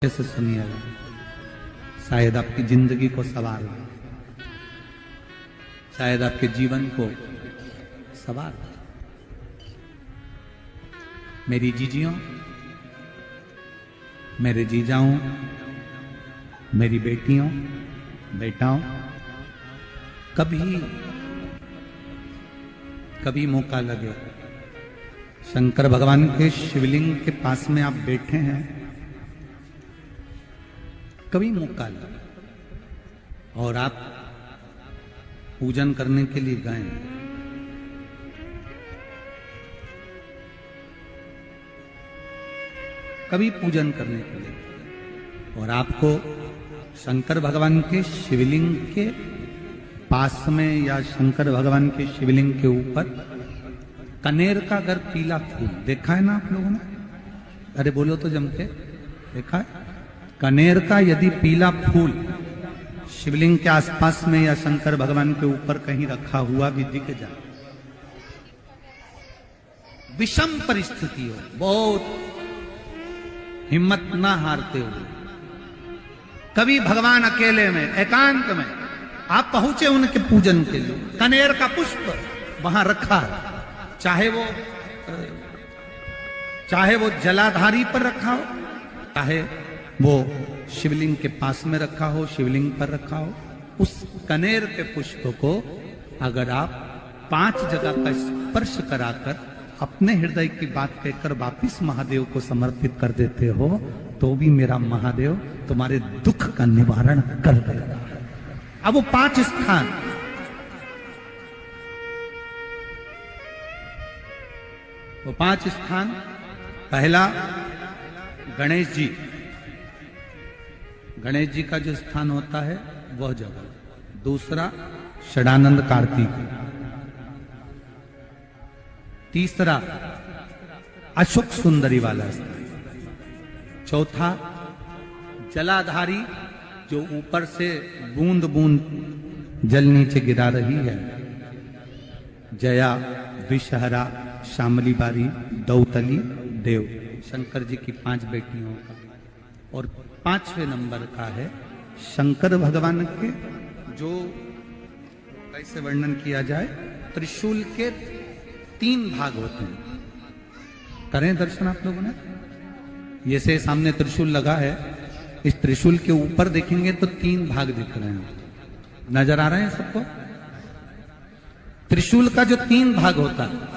से सुनिएगा, शायद आपकी जिंदगी को सवार हो, शायद आपके जीवन को सवार हो। मेरी जीजियों, मेरे जीजाओं, मेरी बेटियों, बेटाओं, कभी मौका लगे, शंकर भगवान के शिवलिंग के पास में आप बैठे हैं, कभी मौका लगे और आप पूजन करने के लिए गए, कभी पूजन करने के लिए और आपको शंकर भगवान के शिवलिंग के पास में या शंकर भगवान के शिवलिंग के ऊपर कनेर का अगर पीला फूल देखा है ना आप लोगों ने? अरे बोलो तो जम के, देखा है? कनेर का यदि पीला फूल शिवलिंग के आसपास में या शंकर भगवान के ऊपर कहीं रखा हुआ भी दिख जाए, विषम परिस्थिति हो, बहुत हिम्मत ना हारते हुए, कभी भगवान अकेले में एकांत में आप पहुंचे उनके पूजन के लिए, कनेर का पुष्प वहां रखा है, चाहे वो जलाधारी पर रखा हो, चाहे वो शिवलिंग के पास में रखा हो, शिवलिंग पर रखा हो, उस कनेर के पुष्प को अगर आप 5 जगह का स्पर्श कराकर अपने हृदय की बात कहकर वापिस महादेव को समर्पित कर देते हो, तो भी मेरा महादेव तुम्हारे दुख का निवारण कर देगा। अब वो 5 स्थान, वो 5 स्थान, पहला गणेश जी, गणेश जी का जो स्थान होता है वह जगह, दूसरा षडानंद कार्तिक, तीसरा अशोक सुंदरी वाला स्थान, चौथा जलाधारी जो ऊपर से बूंद बूंद जल नीचे गिरा रही है, जया, विषहरा, शामली बारी, दौतली, देव, शंकर जी की 5 बेटियों का, और 5वें नंबर का है शंकर भगवान के, जो कैसे वर्णन किया जाए, त्रिशूल के 3 भाग होते हैं। करें दर्शन आप लोगों ने? ये से सामने त्रिशूल लगा है, इस त्रिशूल के ऊपर देखेंगे तो 3 भाग दिख रहे हैं, नजर आ रहे हैं सबको? त्रिशूल का जो 3 भाग होता है,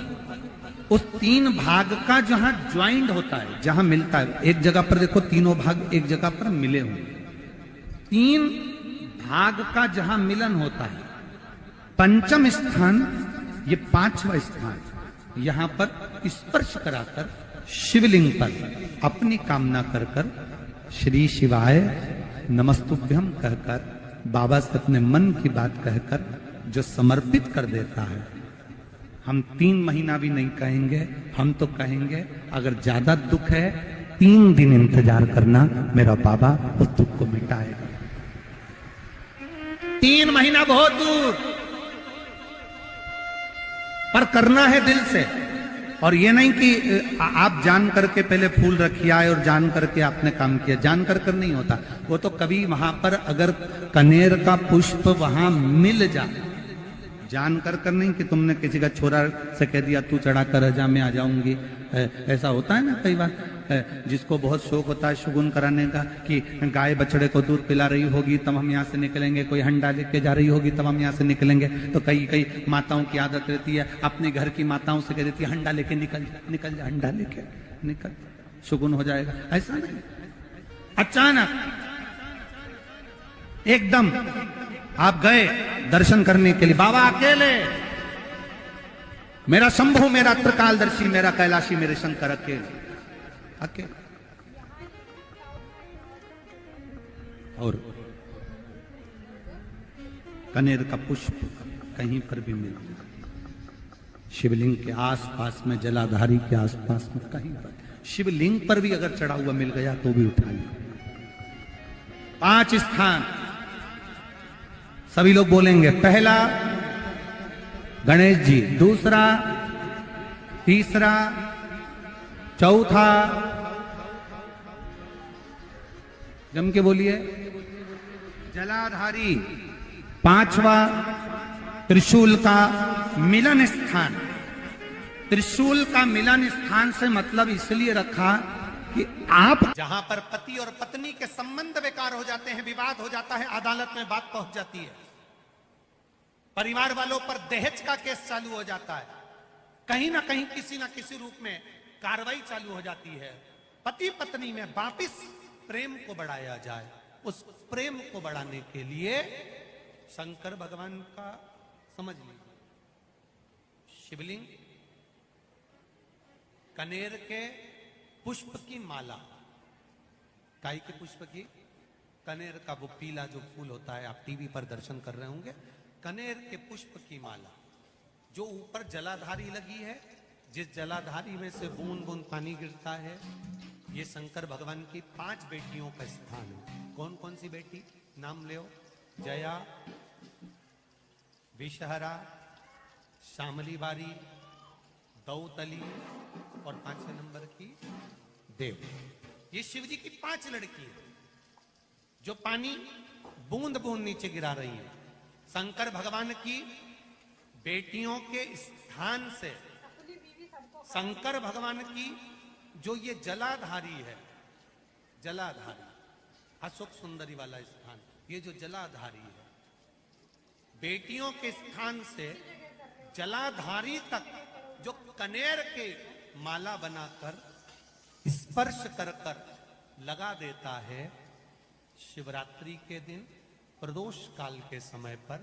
उस 3 भाग का जहां ज्वाइंट होता है, जहां मिलता है, एक जगह पर देखो तीनों भाग एक जगह पर मिले हुए, 3 भाग का जहां मिलन होता है, 5वां स्थान, ये 5वां स्थान, यहां पर स्पर्श कराकर शिवलिंग पर अपनी कामना कर कर श्री शिवाय नमस्तुभ्यम कहकर, बाबा से अपने मन की बात कहकर जो समर्पित कर देता है, हम 3 महीना भी नहीं कहेंगे, हम तो कहेंगे अगर ज्यादा दुख है 3 दिन इंतजार करना, मेरा बाबा उस दुख को मिटाएगा। 3 महीना बहुत दूर, पर करना है दिल से। और ये नहीं कि आप जान करके पहले फूल रखिए आए और जान करके आपने काम किया, जान कर नहीं होता वो तो। कभी वहां पर अगर कनेर का पुष्प वहां मिल जाए, जान कर नहीं कि तुमने किसी का छोरा से कह दिया तू चढ़ा कर जा, मैं आ जाऊंगी, ऐसा होता है ना कई बार, जिसको बहुत शौक होता है शुगुन कराने का, कि गाय बछड़े को दूध पिला रही होगी तब हम यहाँ से निकलेंगे, कोई हंडा लेके जा रही होगी तब हम यहाँ से निकलेंगे। तो कई माताओं की आदत रहती है, अपने घर की माताओं से कह देती है हंडा लेके निकल जा, हंडा लेके निकल, शुगुन हो जाएगा। ऐसा नहीं, अचानक एकदम आप गए दर्शन करने के लिए, बाबा अकेले, मेरा शंभु, मेरा त्रिकालदर्शी, मेरा कैलाशी, मेरे शंकर अकेले, और कनेर का पुष्प कहीं पर भी मिल, शिवलिंग के आसपास में, जलाधारी के आसपास में कहीं पर, शिवलिंग पर भी अगर चढ़ा हुआ मिल गया तो भी उठा लिया। 5 स्थान सभी लोग बोलेंगे, पहला गणेश जी, दूसरा, तीसरा, चौथा, जम के बोलिए। जलाधारी, पांचवा त्रिशूल का मिलन स्थान। त्रिशूल का मिलन स्थान से मतलब इसलिए रखा कि आप जहां पर पति और पत्नी के संबंध बेकार हो जाते हैं, विवाद हो जाता है, अदालत में बात पहुंच जाती है, परिवार वालों पर दहेज का केस चालू हो जाता है, कहीं ना कहीं किसी ना किसी रूप में कार्रवाई चालू हो जाती है, पति पत्नी में वापिस प्रेम को बढ़ाया जाए, उस प्रेम को बढ़ाने के लिए शंकर भगवान का समझ लीजिए शिवलिंग, कनेर के पुष्प की माला, काई के पुष्प की, कनेर का वो पीला जो फूल होता है, आप टीवी पर दर्शन कर रहे होंगे, कनेर के पुष्प की माला जो ऊपर जलाधारी लगी है, जिस जलाधारी में से बूंद बूंद पानी गिरता है, ये शंकर भगवान की 5 बेटियों का स्थान है। कौन कौन सी बेटी नाम ले? जया, विषहरा, श्यामली बारी, दौतली और 5वें नंबर की देव। ये शिव जी की 5 लड़की है जो पानी बूंद बूंद नीचे गिरा रही है। शंकर भगवान की बेटियों के स्थान से शंकर भगवान की जो ये जलाधारी है, जलाधारी अशोक सुंदरी वाला स्थान, ये जो जलाधारी है, बेटियों के स्थान से जलाधारी तक जो कनेर के माला बनाकर स्पर्श कर कर लगा देता है, शिवरात्रि के दिन प्रदोष काल के समय पर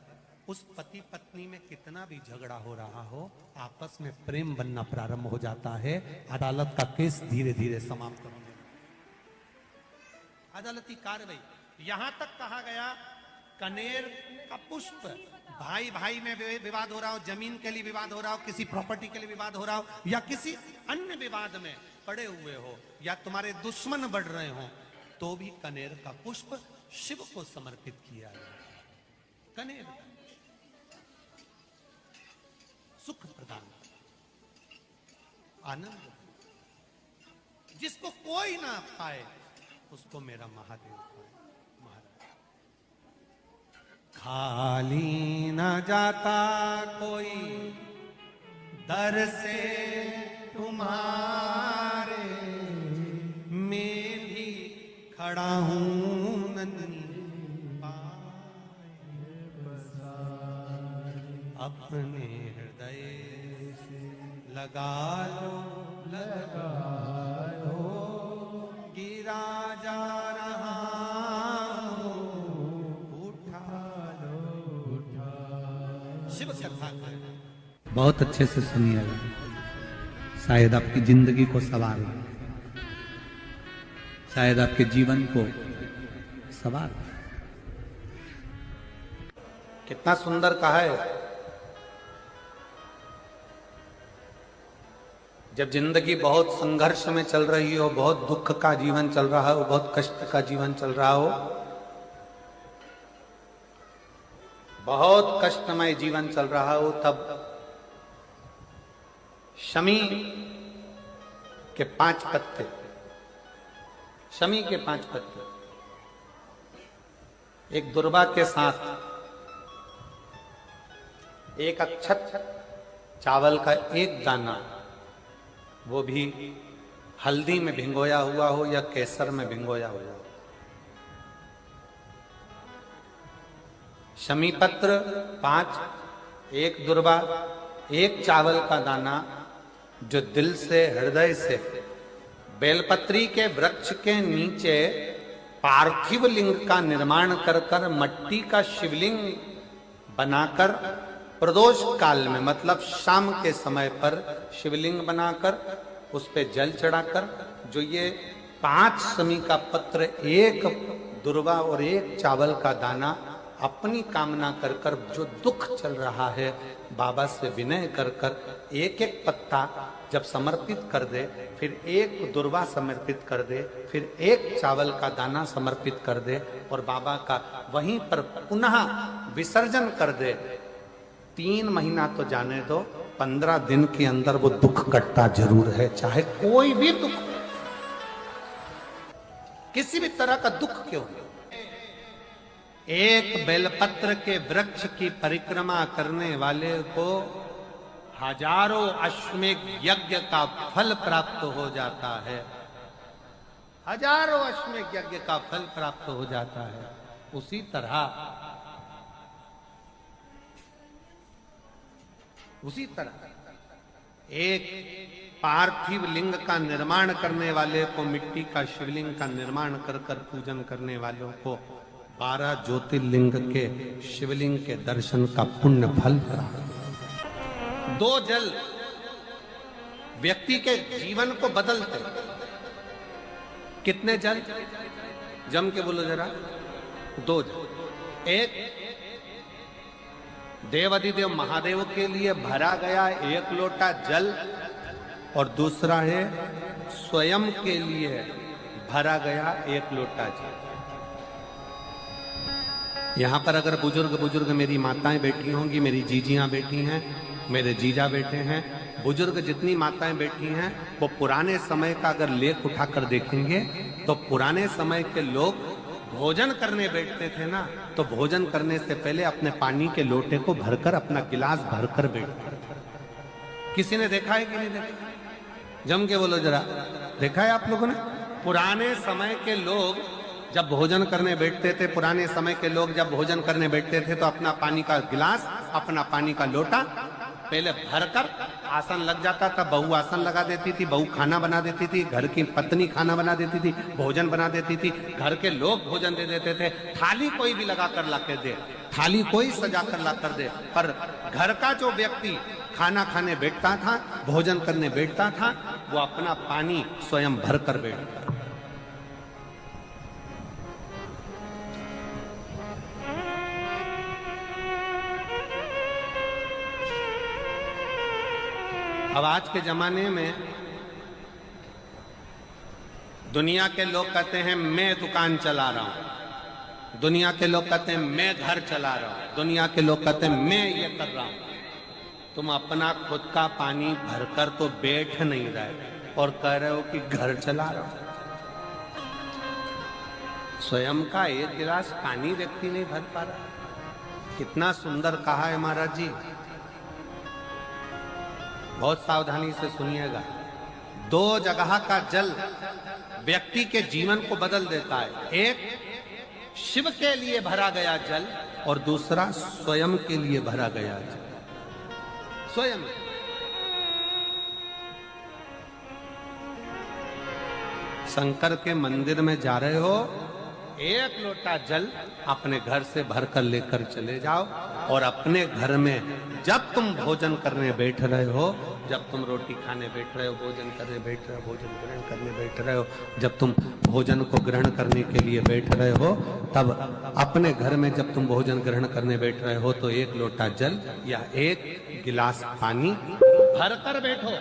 उस पति पत्नी में कितना भी झगड़ा हो रहा हो, आपस में प्रेम बनना प्रारंभ हो जाता है। अदालत का केस धीरे धीरे समाप्त होने लगता है। अदालती कार्रवाई, यहां तक कहा गया कनेर का पुष्प, भाई भाई में विवाद हो रहा हो, जमीन के लिए विवाद हो रहा हो, किसी प्रॉपर्टी के लिए विवाद हो रहा हो, या किसी अन्य विवाद में पड़े हुए हो, या तुम्हारे दुश्मन बढ़ रहे हो, तो भी कनेर का पुष्प शिव को समर्पित किया गया। कनेर सुख प्रदान, आनंद, जिसको कोई ना पाए उसको मेरा महादेव पाए। महाराज, खाली ना जाता कोई दर से तुम्हारे, मैं भी खड़ा हूं नन्ही अपने हृदय से लगा लो, लगा लो, गिरा जा रहा हो, उठा लो, उठा। शिव कथा कर बहुत अच्छे से सुनिएगा, शायद आपकी जिंदगी को सवार, शायद आपके जीवन को सवार। कितना सुंदर कहा है। जब जिंदगी बहुत संघर्ष में चल रही हो, बहुत दुख का जीवन चल रहा हो, बहुत कष्ट का जीवन चल रहा हो, बहुत कष्टमय जीवन चल रहा हो, तब शमी के 5 पत्ते, शमी के 5 पत्ते, एक दुर्वा के साथ एक अक्षत चावल का एक दाना, वो भी हल्दी में भिंगोया हुआ हो या केसर में भिंगोया हुआ हो, शमी पत्र 5, एक दुर्वा, एक चावल का दाना, जो दिल से, हृदय से बेलपत्री के वृक्ष के नीचे पार्थिव लिंग का निर्माण कर कर, मट्टी का शिवलिंग बनाकर, प्रदोष काल में मतलब शाम के समय पर शिवलिंग बनाकर उस पे जल चढ़ाकर, जो ये 5 शमी का पत्र, एक दुर्वा और एक चावल का दाना, अपनी कामना कर कर, जो दुख चल रहा है, बाबा से विनय कर कर एक एक पत्ता जब समर्पित कर दे, फिर एक दुर्वा समर्पित कर दे, फिर एक चावल का दाना समर्पित कर दे, और बाबा का वहीं पर पुनः विसर्जन कर दे, 3 महीना तो जाने दो, 15 दिन के अंदर वो दुख कटता जरूर है, चाहे कोई भी दुख। किसी भी तरह का दुख क्यों हो, एक बेलपत्र के वृक्ष की परिक्रमा करने वाले को हजारों अश्वमेध यज्ञ का फल प्राप्त हो जाता है। हजारों अश्वमेध यज्ञ का फल प्राप्त हो जाता है। उसी तरह एक पार्थिव लिंग का निर्माण करने वाले को, मिट्टी का शिवलिंग का निर्माण कर कर पूजन करने वालों को 12 ज्योतिर्लिंग के शिवलिंग के दर्शन का पुण्य फल प्राप्त। 2 जल व्यक्ति के जीवन को बदलते। कितने जल? जम के बोलो जरा। 2 जल। एक देवाधिदेव महादेव के लिए भरा गया 1 लोटा जल, और दूसरा है स्वयं के लिए भरा गया 1 लोटा जल। यहां पर अगर बुजुर्ग मेरी माताएं बैठी होंगी, मेरी जीजियां बैठी हैं, मेरे जीजा बैठे हैं, बुजुर्ग जितनी माताएं बैठी हैं, वो पुराने समय का अगर लेख उठाकर देखेंगे तो पुराने समय के लोग भोजन करने बैठते थे ना, तो भोजन करने से पहले अपने पानी के लोटे को भरकर, अपना गिलास भरकर बैठते थे। किसी ने देखा है कि नहीं देखा? जम के बोलो जरा। देखा है आप लोगों ने? पुराने समय के लोग जब भोजन करने बैठते थे, पुराने समय के लोग जब भोजन करने बैठते थे तो अपना पानी का गिलास, अपना पानी का लोटा पहले भरकर आसन लग जाता था। बहू आसन लगा देती थी, बहू खाना बना देती थी, घर की पत्नी खाना बना देती थी, भोजन बना देती थी, घर के लोग भोजन दे देते थे। थाली कोई भी लगा कर ला दे, थाली कोई सजा कर ला कर दे, पर घर का जो व्यक्ति खाना खाने बैठता था, भोजन करने बैठता था, वो अपना पानी स्वयं भर कर बैठता। अब आज के जमाने में दुनिया के लोग कहते हैं मैं दुकान चला रहा हूं, दुनिया के लोग कहते हैं मैं घर चला रहा हूं, दुनिया के लोग कहते हैं मैं ये कर रहा हूं। तुम अपना खुद का पानी भरकर तो बैठ नहीं रहे और कह रहे हो कि घर चला रहा हूं। स्वयं का 1 गिलास पानी व्यक्ति नहीं भर पा रहा। कितना सुंदर कहा है महाराज जी। बहुत सावधानी से सुनिएगा। 2 जगह का जल व्यक्ति के जीवन को बदल देता है। एक शिव के लिए भरा गया जल और दूसरा स्वयं के लिए भरा गया जल। स्वयं शंकर के मंदिर में जा रहे हो, 1 लोटा जल अपने घर से भरकर लेकर चले जाओ, और अपने घर में जब तुम भोजन करने बैठ रहे हो, जब तुम रोटी खाने बैठ रहे हो, भोजन करने बैठ रहे हो, भोजन ग्रहण करने बैठ रहे हो, जब तुम भोजन को ग्रहण करने के लिए बैठ रहे हो, तब अपने घर में जब तुम भोजन ग्रहण करने बैठ रहे हो तो 1 लोटा जल या 1 गिलास पानी भर कर बैठो।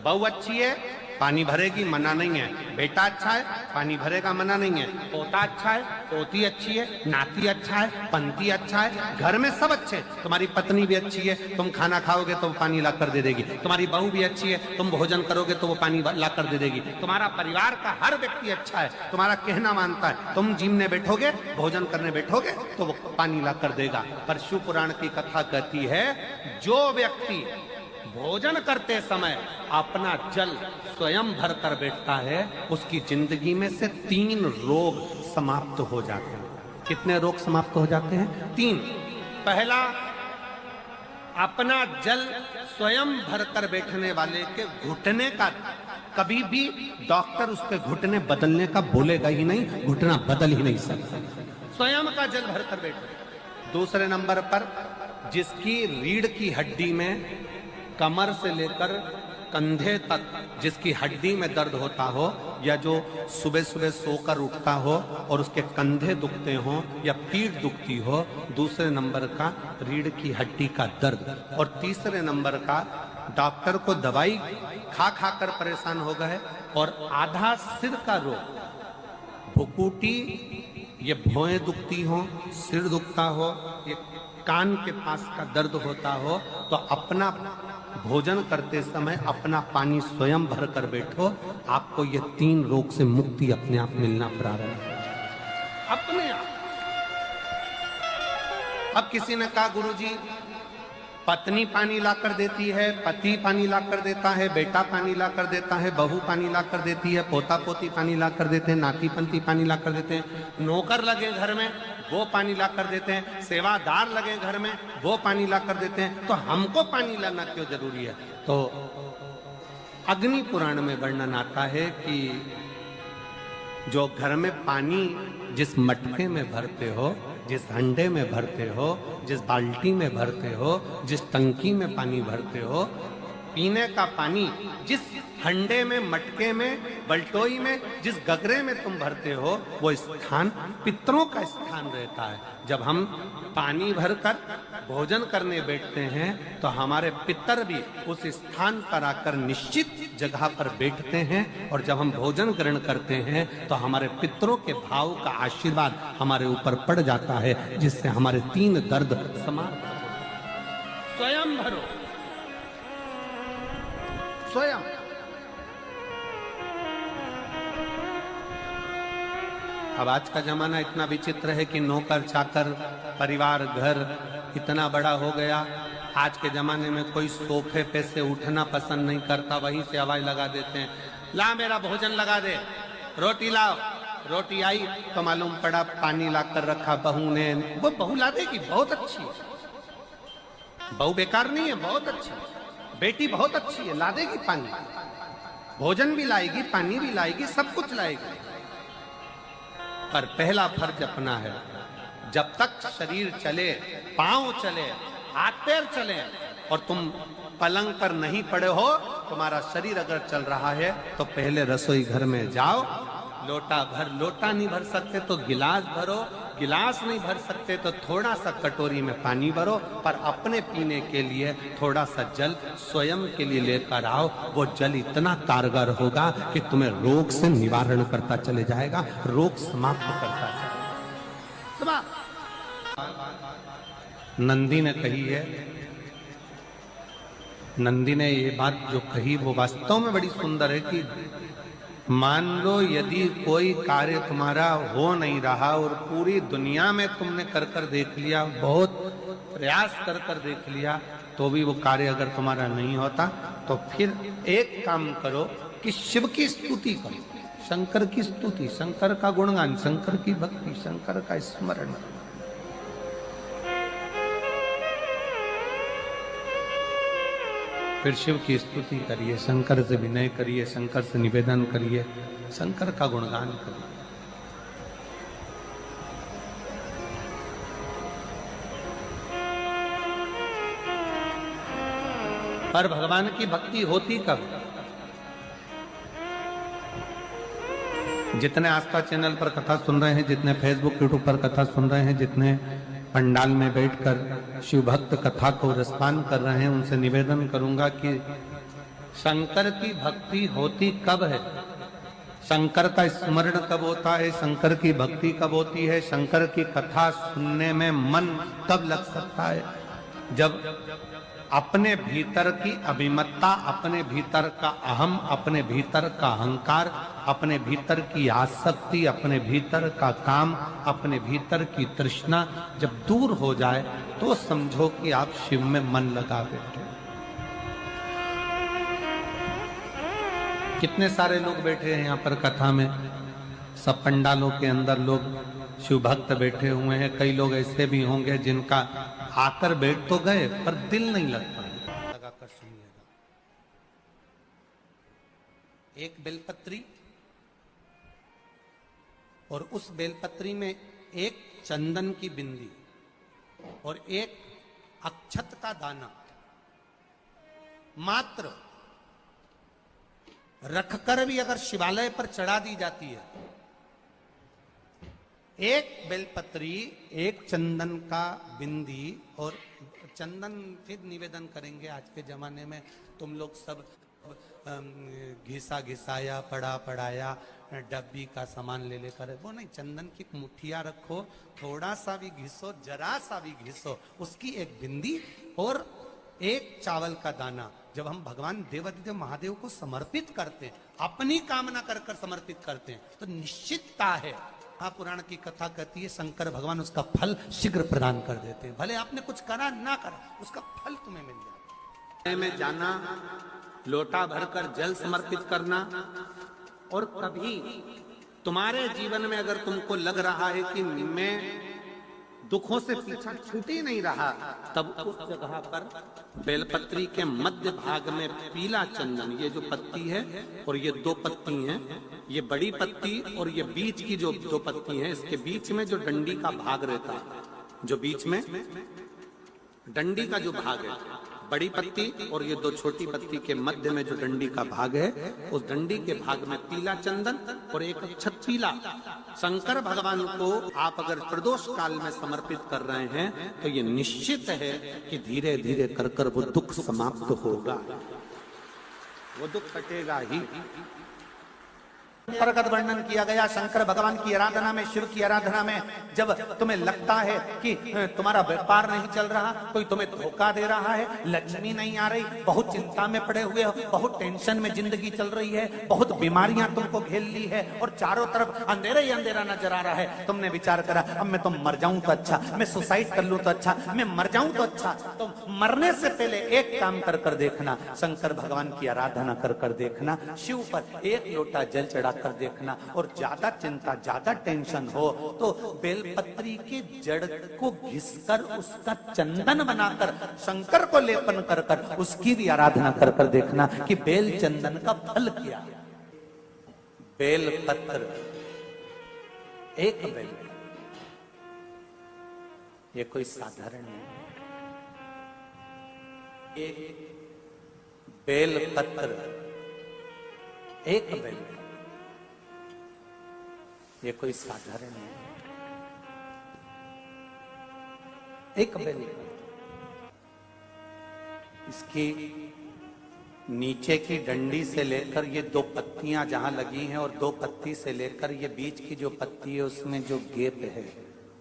बहू अच्छी है, पानी भरेगी, मना नहीं है। बेटा अच्छा है, पानी भरेगा, मना नहीं है। पोता अच्छा है, पोती अच्छी है, नाती अच्छा है, पंती अच्छा है, घर में सब अच्छे। तुम्हारी पत्नी भी अच्छी है, तुम खाना खाओगे तो वो पानी ला कर दे देगी। तुम्हारी बहू भी अच्छी है, तुम भोजन करोगे तो वो पानी ला कर दे देगी। तुम्हारा परिवार का हर व्यक्ति अच्छा है, तुम्हारा कहना मानता है। तुम जिमने बैठोगे, भोजन करने बैठोगे तो वो पानी ला कर देगा। पर शिव पुराण की कथा कहती है, जो व्यक्ति भोजन करते समय अपना जल स्वयं भर कर बैठता है, उसकी जिंदगी में से 3 रोग समाप्त हो जाते हैं। कितने रोग समाप्त हो जाते हैं? 3। पहला, अपना जल स्वयं भर कर बैठने वाले के घुटने का कभी भी डॉक्टर उसके घुटने बदलने का बोलेगा ही नहीं, घुटना बदल ही नहीं सकता। स्वयं का जल भर कर बैठे। दूसरे नंबर पर, जिसकी रीढ़ की हड्डी में कमर से लेकर कंधे तक जिसकी हड्डी में दर्द होता हो, या जो सुबह सुबह सोकर उठता हो और उसके कंधे दुखते हो या पीठ दुखती हो। दूसरे नंबर का रीढ़ की हड्डी का दर्द। और तीसरे नंबर का, डॉक्टर को दवाई खा खा कर परेशान हो गए और आधा सिर का रोग, भुकुटी, ये भौएं दुखती हो, सिर दुखता हो, ये कान के पास का दर्द होता हो, तो अपना भोजन करते समय अपना पानी स्वयं भर कर बैठो, आपको ये 3 रोग से मुक्ति अपने आप मिलना प्रारंभ हो जाए, अपने आप। अब किसी ने कहा गुरुजी पत्नी पानी लाकर देती है, पति पानी लाकर देता है, बेटा पानी लाकर देता है, बहू पानी लाकर देती है, पोता पोती पानी लाकर देते हैं, नाती पंती पानी लाकर देते हैं, नौकर लगे घर में वो पानी लाकर देते हैं, सेवादार लगे घर में वो पानी लाकर देते हैं, तो हमको पानी लाना क्यों जरूरी है? तो अग्नि पुराण में वर्णन आता है कि जो घर में पानी जिस मटके में भरते हो, जिस हंडे में भरते हो, जिस बाल्टी में भरते हो, जिस टंकी में पानी भरते हो, पीने का पानी जिस हंडे में, मटके में, बल्टोई में, जिस गगरे में तुम भरते हो, वो स्थान पितरों का स्थान रहता है। जब हम पानी भरकर भोजन करने बैठते हैं तो हमारे पितर भी उस स्थान पर आकर निश्चित जगह पर बैठते हैं, और जब हम भोजन ग्रहण करते हैं तो हमारे पितरों के भाव का आशीर्वाद हमारे ऊपर पड़ जाता है, जिससे हमारे 3 दर्द समाप्त हो। स्वयं भरो, स्वयं। अब आज का जमाना इतना विचित्र है कि नौकर चाकर, परिवार, घर इतना बड़ा हो गया। आज के जमाने में कोई सोफे पे से उठना पसंद नहीं करता, वहीं से आवाज लगा देते हैं, ला मेरा भोजन लगा दे, रोटी लाओ। रोटी आई तो मालूम पड़ा पानी लाकर रखा बहू ने। वो बहू ला देगी, बहुत अच्छी है, बहू बेकार नहीं है, बहुत अच्छी है, बेटी बहुत अच्छी है, ला देगी पानी, भोजन भी लाएगी, पानी भी लाएगी, सब कुछ लाएगी। पर पहला फर्ज अपना है, जब तक शरीर चले, पांव चले, हाथ पैर चले, और तुम पलंग पर नहीं पड़े हो, तुम्हारा शरीर अगर चल रहा है तो पहले रसोई घर में जाओ, लोटा भर, लोटा नहीं भर सकते तो गिलास भरो, गिलास नहीं भर सकते तो थोड़ा सा कटोरी में पानी भरो, पर अपने पीने के लिए थोड़ा सा जल स्वयं के लिए लेकर आओ। वो जल इतना कारगर होगा कि तुम्हें रोग से निवारण करता चले जाएगा, रोग समाप्त करता चलेगा। नंदी ने कही है, नंदी ने ये बात जो कही वो वास्तव में बड़ी सुंदर है कि मान लो यदि कोई कार्य तुम्हारा हो नहीं रहा और पूरी दुनिया में तुमने कर कर देख लिया, बहुत प्रयास कर कर देख लिया, तो भी वो कार्य अगर तुम्हारा नहीं होता, तो फिर एक काम करो कि शिव की स्तुति करो, शंकर की स्तुति, शंकर का गुणगान, शंकर की भक्ति, शंकर का स्मरण। फिर शिव की स्तुति करिए, शंकर से विनय करिए, शंकर से निवेदन करिए, शंकर का गुणगान करिए। पर भगवान की भक्ति होती कब? जितने आस्था चैनल पर कथा सुन रहे हैं, जितने फेसबुक यूट्यूब पर कथा सुन रहे हैं, जितने पंडाल में बैठकर शिव भक्त कथा को रसपान कर रहे हैं, उनसे निवेदन करूंगा कि शंकर की भक्ति होती कब है, शंकर का स्मरण कब होता है, शंकर की भक्ति कब होती है, शंकर की कथा सुनने में मन कब लग सकता है? जब अपने भीतर की अभिमत्ता, अपने भीतर का अहम, अपने भीतर का अहंकार, अपने भीतर की आसक्ति, अपने भीतर का काम, अपने भीतर की तृष्णा जब दूर हो जाए तो समझो कि आप शिव में मन लगा बैठे। कितने सारे लोग बैठे हैं यहाँ पर कथा में, सब पंडालों के अंदर लोग शिव भक्त बैठे हुए हैं। कई लोग ऐसे भी होंगे जिनका आकर बैठ तो गए पर दिल नहीं लगता। लगाकर सुनिएगा, एक बेलपत्री और उस बेलपत्री में एक चंदन की बिंदी और एक अक्षत का दाना मात्र रखकर भी अगर शिवालय पर चढ़ा दी जाती है, एक बेलपत्री, एक चंदन का बिंदी, और चंदन फिर निवेदन करेंगे। आज के जमाने में तुम लोग सब घिसा घिसाया, पड़ा पड़ाया, डब्बी का सामान ले लेकर, वो नहीं, चंदन की मुठिया रखो, थोड़ा सा भी घिसो, जरा सा भी घिसो, उसकी एक बिंदी और एक चावल का दाना जब हम भगवान देवादिदेव महादेव को समर्पित करते हैं, अपनी कामना कर कर समर्पित करते हैं, तो निश्चितता है, महापुराण की कथा कहती है शंकर भगवान उसका फल शीघ्र प्रदान कर देते हैं। भले आपने कुछ करा ना करा, उसका फल तुम्हें मिल जाए। में जाना, लोटा भरकर जल समर्पित करना, और कभी तुम्हारे जीवन में अगर तुमको लग रहा है कि मैं दुखों से पीछा छूट ही नहीं रहा, तब उस जगह पर बेलपत्री के मध्य भाग में पीला चंदन, ये जो पत्ती है और ये दो पत्ती हैं, ये बड़ी पत्ती और ये बीच की जो दो पत्ती हैं, इसके बीच में जो डंडी का भाग रहता है, जो बीच में डंडी का जो भाग है, बड़ी पत्ती और ये दो छोटी पत्ती के मध्य में जो डंडी का भाग है, उस डंडी के भाग में पीला चंदन और एक अक्षत पीला शंकर भगवान को आप अगर प्रदोष काल में समर्पित कर रहे हैं, तो ये निश्चित है कि धीरे धीरे कर कर वो दुख समाप्त होगा, वो दुख कटेगा ही। प्रगट वर्णन किया गया शंकर भगवान की आराधना में, शिव की आराधना में, जब तुम्हें लगता है कि तुम्हारा व्यापार नहीं चल रहा, कोई तुम्हें धोखा दे रहा है, लक्ष्मी नहीं आ रही, बहुत चिंता में पड़े हुए हो, बहुत टेंशन में जिंदगी चल रही है, बहुत बीमारियां तुमको घेर ली है और चारों तरफ अंधेरा ही अंधेरा नजर आ रहा है, तुमने विचार करा अब मैं तो मर जाऊं तो अच्छा, मैं सुसाइड कर लूं तो अच्छा, मैं मर जाऊं तो अच्छा, तो मरने से पहले एक काम कर कर देखना, शंकर भगवान की आराधना कर कर देखना, शिव पर एक लोटा जल चढ़ा कर देखना, और ज्यादा चिंता ज्यादा टेंशन हो तो बेलपत्री के जड़ को घिसकर उसका चंदन बनाकर शंकर को लेपन कर कर उसकी भी आराधना कर कर देखना कि बेल चंदन का फल क्या है। बेलपत्र, एक बेल, ये कोई साधारण नहीं, एक बेलपत्र, एक बेल, ये कोई साधारण नहीं, एक बेल। इसकी नीचे की डंडी से लेकर ये दो पत्तियां जहां लगी हैं और दो पत्ती से लेकर ये बीच की जो पत्ती है उसमें जो गैप है,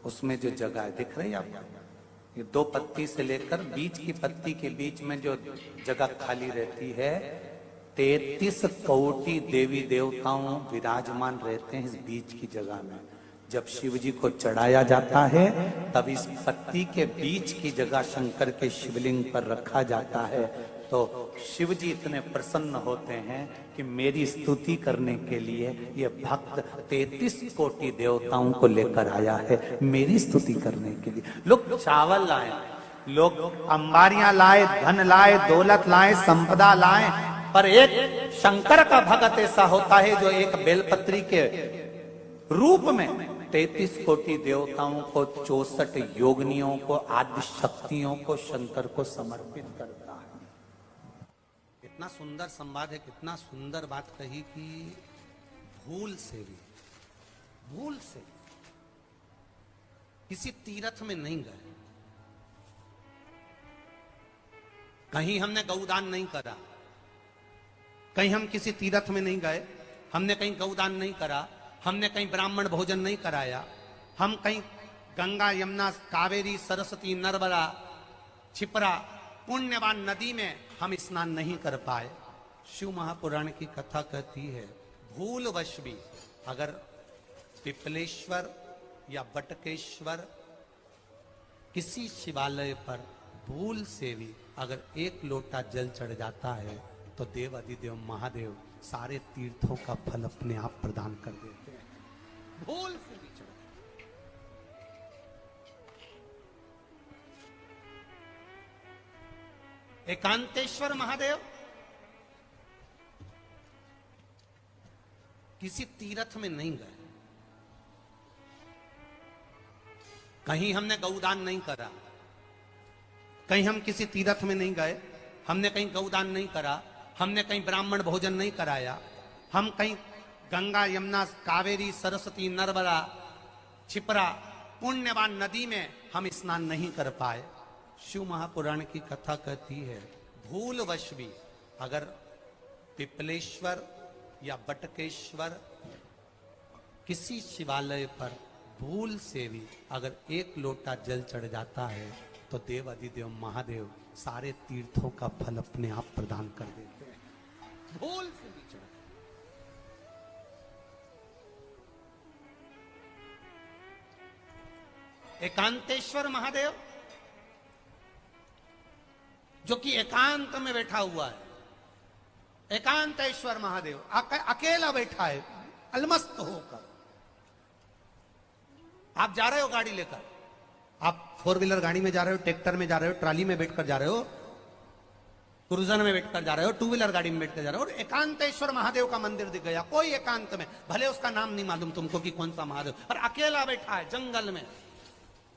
उसमें जो जगह है, दिख रही है आपको? ये दो पत्ती से लेकर बीच की पत्ती के बीच में जो जगह खाली रहती है, 33 कोटि देवी देवताओं विराजमान रहते हैं इस बीच की जगह में। जब शिव जी को चढ़ाया जाता है तब इस पत्ती के बीच की जगह शंकर के शिवलिंग पर रखा जाता है, तो शिव जी इतने प्रसन्न होते हैं कि मेरी स्तुति करने के लिए ये भक्त 33 कोटि देवताओं को लेकर आया है, मेरी स्तुति करने के लिए। लोग चावल लाए, लोग अंबारियां लाए, धन लाए, दौलत लाए, संपदा लाए, पर एक शंकर का भगत ऐसा होता है जो एक बेलपत्री के रूप में 33 कोटि देवताओं को, 64 योगिनियों को, आदि शक्तियों को शंकर को समर्पित करता है। कितना सुंदर संवाद है, कितना सुंदर बात कही कि भूल से किसी तीर्थ में नहीं गए, कहीं हमने गौदान नहीं करा, कहीं हम किसी तीर्थ में नहीं गए, हमने कहीं गौदान नहीं करा, हमने कहीं ब्राह्मण भोजन नहीं कराया, हम कहीं गंगा यमुना कावेरी सरस्वती नर्मदा छिपरा पुण्यवान नदी में हम स्नान नहीं कर पाए। शिव महापुराण की कथा कहती है भूलवश भी अगर पिपलेश्वर या बटकेश्वर किसी शिवालय पर भूल से भी अगर एक लोटा जल चढ़ जाता है तो देव अधिदेव महादेव सारे तीर्थों का फल अपने आप प्रदान कर देते हैं। भूल से भी चढ़ एकांतेश्वर महादेव किसी तीर्थ में नहीं गए, कहीं हमने गौदान नहीं करा, कहीं हम किसी तीर्थ में नहीं गए, हमने कहीं गौदान नहीं करा, हमने कहीं ब्राह्मण भोजन नहीं कराया, हम कहीं गंगा यमुना कावेरी सरस्वती नर्मदा छिपरा पुण्यवान नदी में हम स्नान नहीं कर पाए। शिव महापुराण की कथा कहती है भूलवश भी अगर पिपलेश्वर या बटकेश्वर किसी शिवालय पर भूल से भी अगर एक लोटा जल चढ़ जाता है तो तो देव अधिदेव महादेव सारे तीर्थों का फल अपने आप प्रदान कर देते हैं। भूल से भी चढ़ एकांतेश्वर महादेव जो कि एकांत में बैठा हुआ है, एकांतेश्वर महादेव अकेला बैठा है अलमस्त होकर। आप जा रहे हो गाड़ी लेकर, आप 4 व्हीलर गाड़ी में जा रहे हो, ट्रैक्टर में जा रहे हो, ट्राली में बैठकर जा रहे हो, क्रूजर में बैठकर जा रहे हो, 2 व्हीलर गाड़ी में बैठकर जा रहे हो, और एकांतेश्वर महादेव का मंदिर दिख गया, कोई एकांत में, भले उसका नाम नहीं मालूम तुमको कि कौन सा महादेव, पर अकेला बैठा है जंगल में,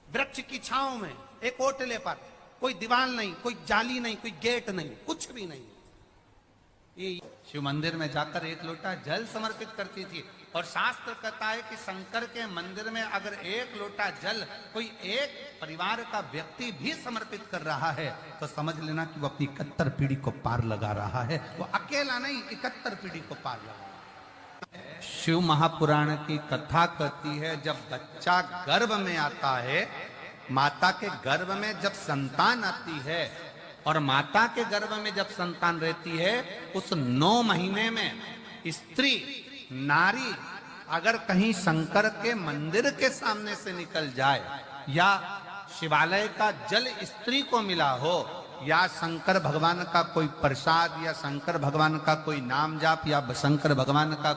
वृक्ष की छांव में, एक ओटले पर, कोई दीवार नहीं, कोई जाली नहीं, कोई गेट नहीं, कुछ भी नहीं। ये शिव मंदिर में जाकर 1 लोटा जल समर्पित करती थी, और शास्त्र कहता है कि शंकर के मंदिर में अगर 1 लोटा जल कोई एक परिवार का व्यक्ति भी समर्पित कर रहा है तो समझ लेना कि वो अपनी 71 पीढ़ी को पार लगा रहा है। वो अकेला नहीं, 71 पीढ़ी को पार लगा रहा है। शिव महापुराण की कथा कहती है, जब बच्चा गर्भ में आता है, माता के गर्भ में जब संतान आती है, और माता के गर्भ में जब संतान रहती है, उस 9 महीने में स्त्री नारी अगर कहीं शंकर के मंदिर के सामने से निकल जाए, या शिवालय का जल स्त्री को मिला हो, या शंकर भगवान का कोई प्रसाद, या शंकर भगवान का कोई नाम जाप, या शंकर भगवान का